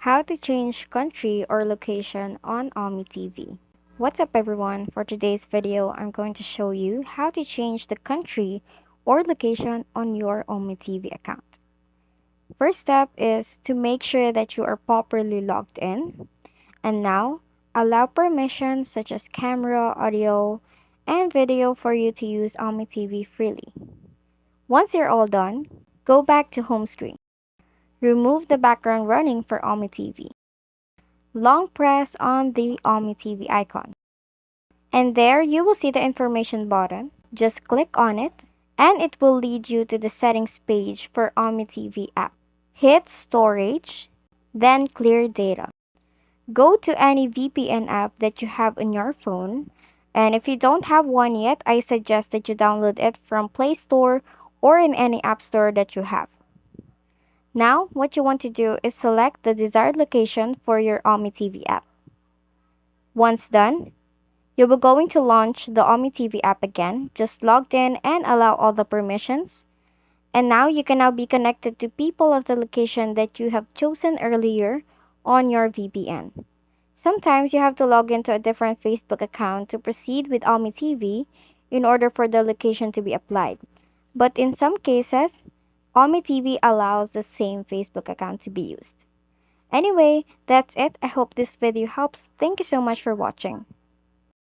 How to change country or location on OmeTV. What's up everyone? For today's video, I'm going to show you how to change the country or location on your OmeTV account. First step is to make sure that you are properly logged in. And now, allow permissions such as camera, audio, and video for you to use OmeTV freely. Once you're all done, go back to home screen. Remove the background running for OmeTV. Long press on the OmeTV icon. And there you will see the information button. Just click on it and it will lead you to the settings page for OmeTV app. Hit storage, then clear data. Go to any VPN app that you have on your phone. And if you don't have one yet, I suggest that you download it from Play Store or in any app store that you have. Now, what you want to do is select the desired location for your OmeTV app. Once done, you will going to launch the OmeTV app again, just logged in and allow all the permissions. And now you can now be connected to people of the location that you have chosen earlier on your VPN. Sometimes you have to log into a different Facebook account to proceed with OmeTV in order for the location to be applied. But in some cases, OmeTV allows the same Facebook account to be used. Anyway, that's it. I hope this video helps. Thank you so much for watching.